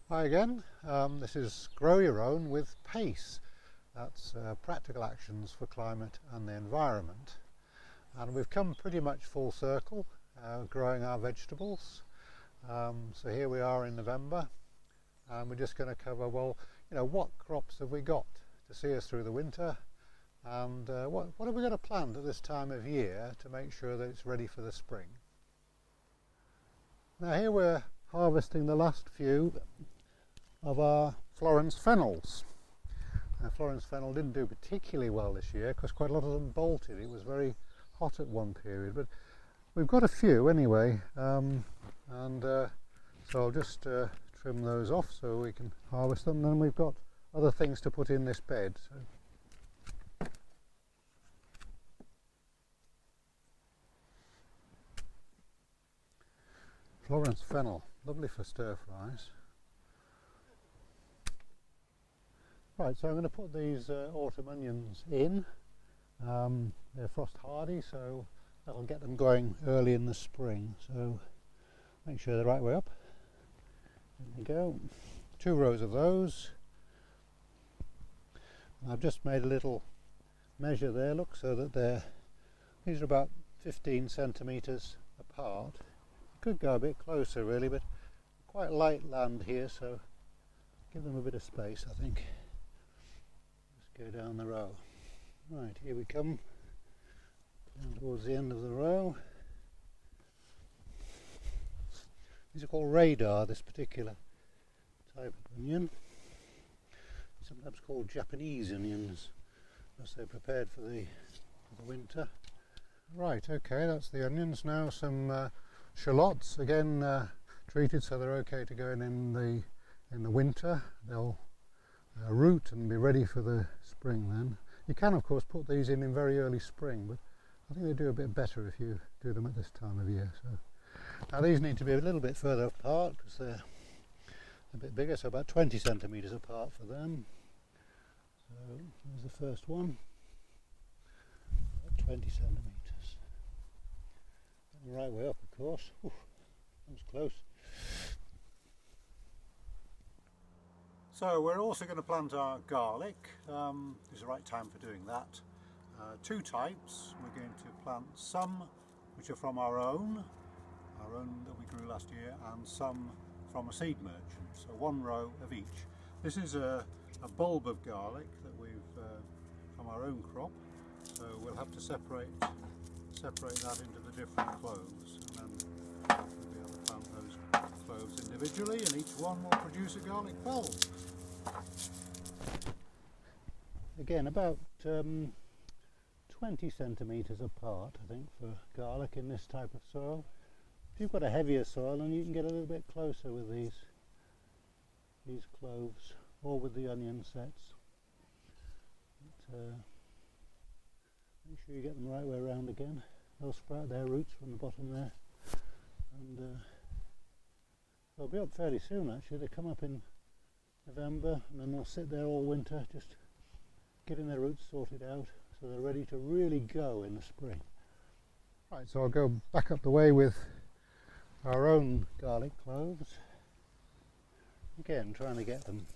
Hi again, this is Grow Your Own with PACE. That's Practical Actions for Climate and the Environment. And we've come pretty much full circle growing our vegetables. So here we are in November, and we're just going to cover, well, what crops have we got to see us through the winter, and what have we got to plant at this time of year to make sure that it's ready for the spring. Now here we're harvesting the last few of our Florence fennels. Now, Florence fennel didn't do particularly well this year because quite a lot of them bolted. It was very hot at one period, but we've got a few anyway, so I'll just trim those off so we can harvest them. Then we've got other things to put in this bed. So Florence fennel, lovely for stir fries. Right, so I'm going to put these autumn onions in. They're frost hardy, so that'll get them going early in the spring. So make sure they're the right way up. There we go. 2 rows of those. I've just made a little measure there, look, so that these are about 15 centimetres apart. Could go a bit closer really, but quite light land here, so give them a bit of space, I think. Just go down the row. Right, here we come, down towards the end of the row. These are called radar, this particular type of onion. Sometimes called Japanese onions, because they're prepared for the winter. Right, okay, that's the onions. Now some shallots, again treated so they're okay to go in the winter. They'll root and be ready for the spring then. You can of course put these in very early spring, but I think they do a bit better if you do them at this time of year. So now these need to be a little bit further apart because they're a bit bigger, so about 20 centimetres apart for them. So there's the first one, about 20 centimetres. The right way up, of course. Ooh, that was close. So we're also going to plant our garlic. It's the right time for doing that. 2 types. We're going to plant some which are from our own that we grew last year, and some from a seed merchant. So 1 row of each. This is a bulb of garlic that we've from our own crop. So we'll have to separate that into the different cloves, and then we'll be able to plant those cloves individually, and each one will produce a garlic bulb. Again, about 20 centimetres apart, I think, for garlic in this type of soil. If you've got a heavier soil, then you can get a little bit closer with these cloves, or with the onion sets. But, make sure you get them the right way around again. They'll sprout their roots from the bottom there, and they'll be up fairly soon actually. They come up in November, and then they'll sit there all winter just getting their roots sorted out so they're ready to really go in the spring. Right, so I'll go back up the way with our own garlic cloves. Again, trying to get them.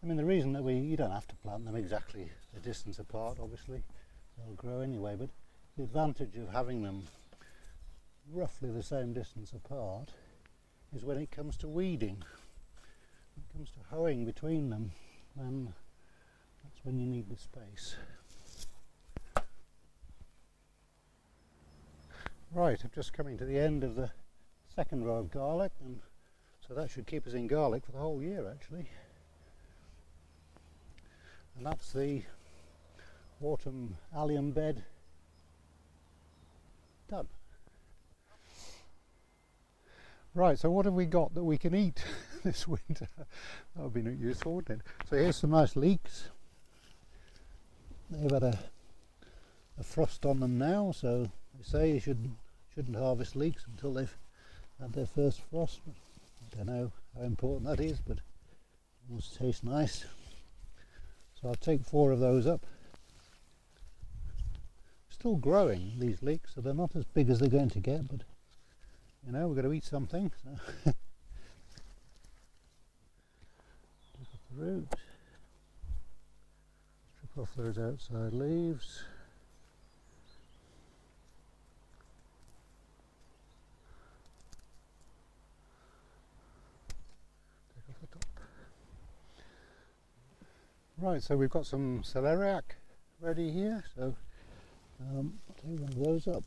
I mean, the reason that you don't have to plant them exactly a distance apart, obviously, they'll grow anyway, but the advantage of having them roughly the same distance apart is when it comes to weeding. When it comes to hoeing between them, then that's when you need the space. Right, I'm just coming to the end of the 2nd row of garlic, and so that should keep us in garlic for the whole year actually. And that's the autumn allium bed done. Right, so what have we got that we can eat this winter? That would be useful, wouldn't it? So here's some nice leeks. They've had a frost on them now, so they say you shouldn't harvest leeks until they've had their first frost. I don't know how important that is, but it must taste nice. So I'll take 4 of those up. Still growing, these leeks, so they're not as big as they're going to get, but you know, we're going to eat something. So. root. Strip off those outside leaves. Take off the top. Right, so we've got some celeriac ready here, so I'll take one of those up.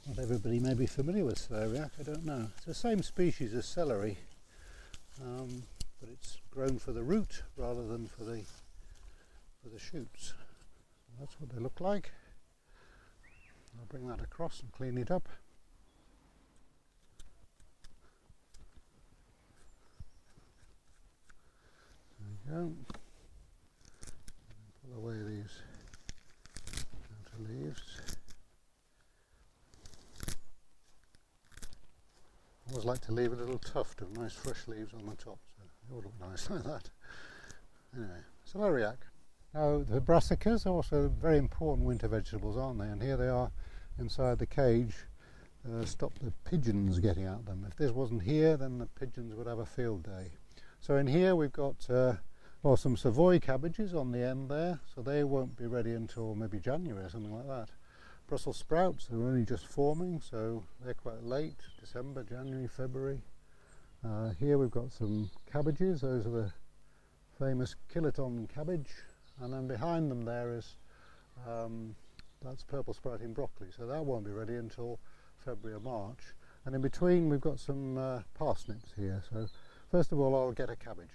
Not everybody may be familiar with celeriac, I don't know. It's the same species as celery, but it's grown for the root rather than for the shoots. That's what they look like. I'll bring that across and clean it up. There we go. Pull away these outer leaves. I always like to leave a little tuft of nice fresh leaves on the top, so it would look nice like that. Anyway, celeriac. Now the brassicas are also very important winter vegetables, aren't they? And here they are inside the cage. Stop the pigeons getting at them. If this wasn't here, then the pigeons would have a field day. So in here we've got some Savoy cabbages on the end there, so they won't be ready until maybe January or something like that. Brussels sprouts are only just forming, so they're quite late, December, January, February. Here we've got some cabbages. Those are the famous kiloton cabbage, and then behind them there is that's purple sprouting broccoli, so that won't be ready until February or March. And in between we've got some parsnips here. So first of all I'll get a cabbage.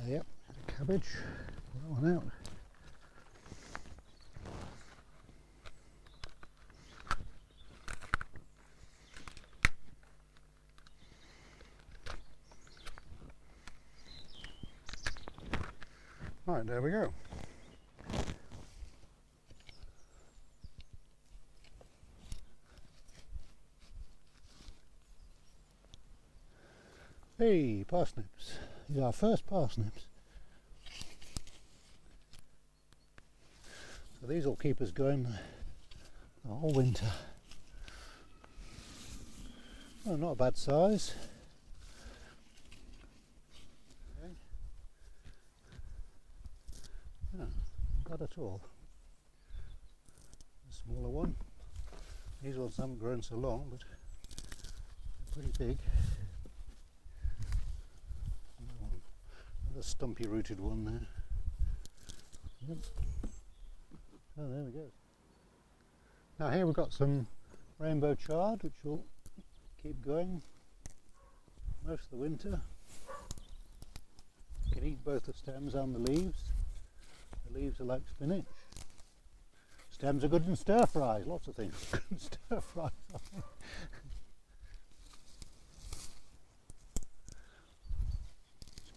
Yep, a cabbage, pull that one out. Right, there we go. Hey, parsnips. These are our first parsnips. So these will keep us going the whole winter. Oh, not a bad size. Okay. No, not bad at all. A smaller one. These ones haven't grown so long, but they're pretty big. A stumpy rooted one there. Yep. Oh, there we go. Now here we've got some rainbow chard, which will keep going most of the winter. You can eat both the stems and the leaves. The leaves are like spinach. Stems are good in stir fries, lots of things good in stir fries.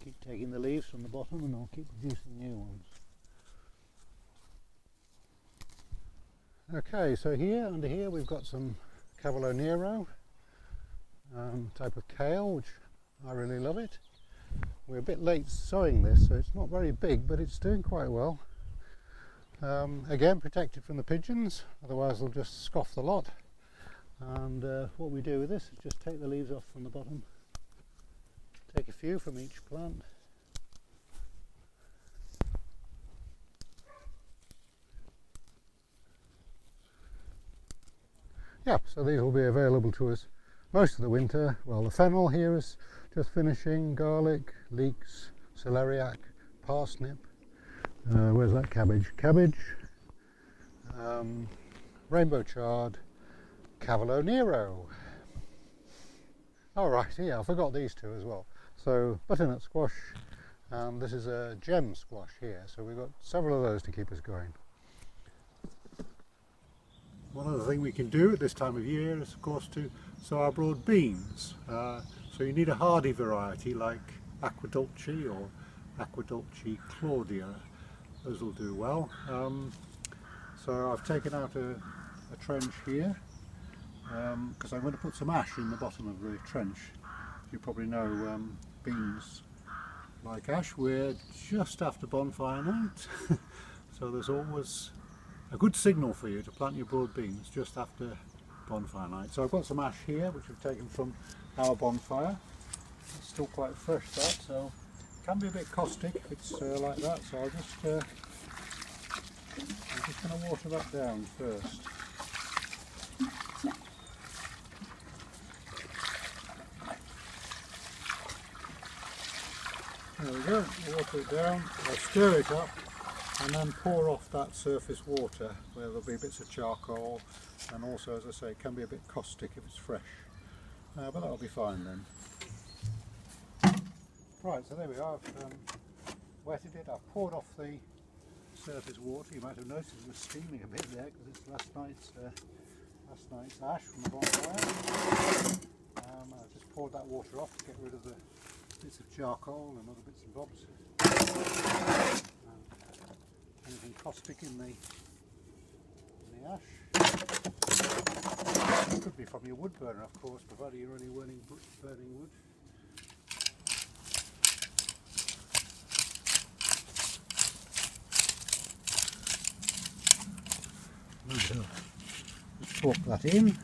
Keep taking the leaves from the bottom and I'll keep producing new ones. Okay, so under here we've got some Cavolo Nero, type of kale, which I really love it. We're a bit late sowing this, so it's not very big, but it's doing quite well. Again, protected from the pigeons, otherwise they'll just scoff the lot. And what we do with this is just take the leaves off from the bottom. Take a few from each plant. Yeah, so these will be available to us most of the winter. Well, the fennel here is just finishing, garlic, leeks, celeriac, parsnip. Where's that cabbage? Cabbage, rainbow chard, Cavolo Nero. All right, yeah, I forgot these two as well. So butternut squash, and this is a gem squash here. So we've got several of those to keep us going. One other thing we can do at this time of year is, of course, to sow our broad beans. So you need a hardy variety like Aquadulce or Aquadulce Claudia. Those will do well. So I've taken out a trench here because I'm going to put some ash in the bottom of the trench. You probably know beans like ash. We're just after bonfire night, so there's always a good signal for you to plant your broad beans just after bonfire night. So I've got some ash here which we've taken from our bonfire. It's still quite fresh, that, so it can be a bit caustic if it's like that. So I'm just going to water that down first. There we go, water it down, I'll stir it up and then pour off that surface water where there'll be bits of charcoal, and also, as I say, it can be a bit caustic if it's fresh, but that'll be fine then. Right, so there we are, I've wetted it, I've poured off the surface water. You might have noticed it was steaming a bit there because it's last night's ash from the bonfire. I've just poured that water off to get rid of the bits of charcoal and other bits and bobs. Anything caustic in the ash. It could be from your wood burner, of course, provided you're only burning wood. Let's fork that in.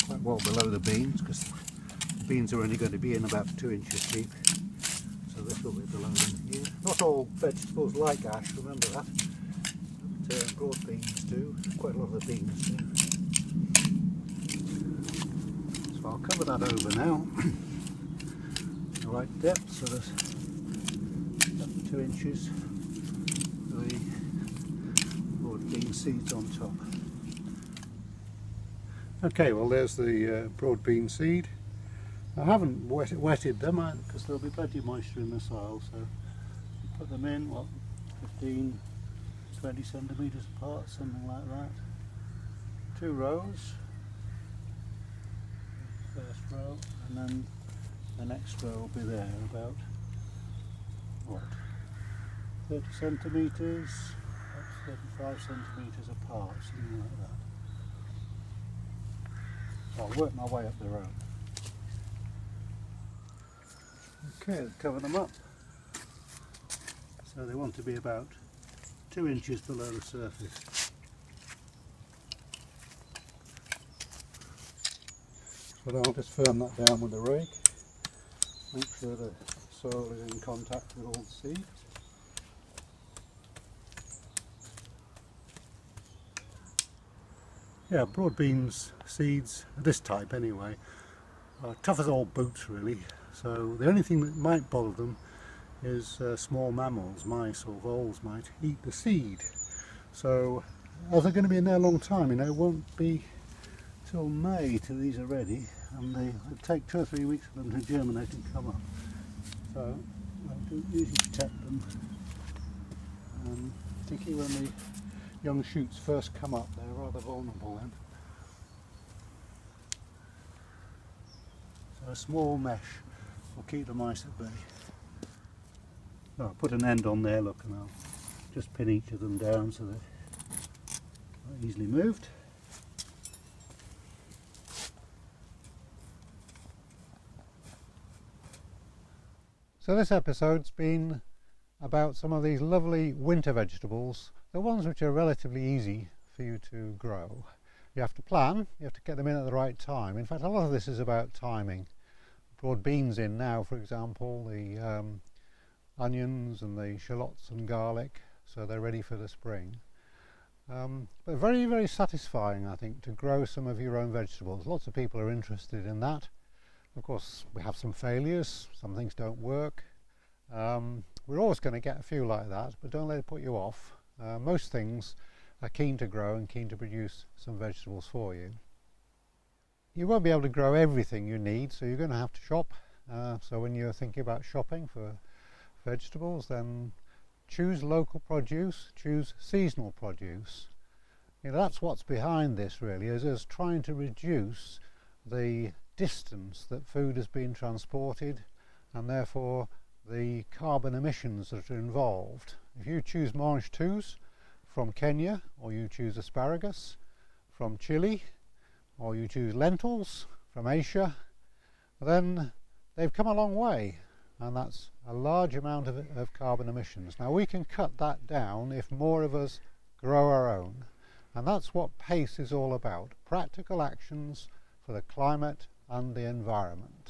Quite well below the beans, because the beans are only going to be in about 2 inches deep. So this will be below them here. Not all vegetables like ash, remember that. But broad beans do. Quite a lot of the beans do. So I'll cover that over now. The right depth, so there's up to 2 inches for the broad bean seeds on top. Okay, well there's the broad bean seed. I haven't wetted them because there'll be plenty of moisture in the soil, so put them in, what, 15, 20 centimetres apart, something like that. 2 rows, first row, and then the next row will be there about, what, 30 centimetres, that's 35 centimetres apart, something like that. So I'll work my way up the row. Okay, cover them up. So they want to be about 2 inches below the surface. So then I'll just firm that down with the rake. Make sure the soil is in contact with all the seeds. Yeah, broad beans seeds, this type anyway, are tough as old boots really. So the only thing that might bother them is small mammals, mice or voles might eat the seed. So as they're going to be in there a long time, you know, it won't be till May till these are ready, and they take 2 or 3 weeks for them to germinate and come up. So I do usually protect them, particularly when the young shoots first come up, they're rather vulnerable then. So a small mesh will keep the mice at bay. So I'll put an end on there, look, and I'll just pin each of them down so they're easily moved. So this episode's been about some of these lovely winter vegetables, the ones which are relatively easy for you to grow. You have to plan, you have to get them in at the right time. In fact, a lot of this is about timing. Broad beans in now, for example, the onions and the shallots and garlic, so they're ready for the spring. But very, very satisfying, I think, to grow some of your own vegetables. Lots of people are interested in that. Of course, we have some failures, some things don't work. We're always going to get a few like that, but don't let it put you off. Most things are keen to grow and keen to produce some vegetables for you. You won't be able to grow everything you need, so you're going to have to shop. So when you're thinking about shopping for vegetables, then choose local produce, choose seasonal produce. You know, that's what's behind this really, is us trying to reduce the distance that food has been transported, and therefore the carbon emissions that are involved. If you choose mange-tous from Kenya, or you choose asparagus from Chile, or you choose lentils from Asia, then they've come a long way, and that's a large amount of carbon emissions. Now we can cut that down if more of us grow our own, and that's what PACE is all about: practical actions for the climate and the environment.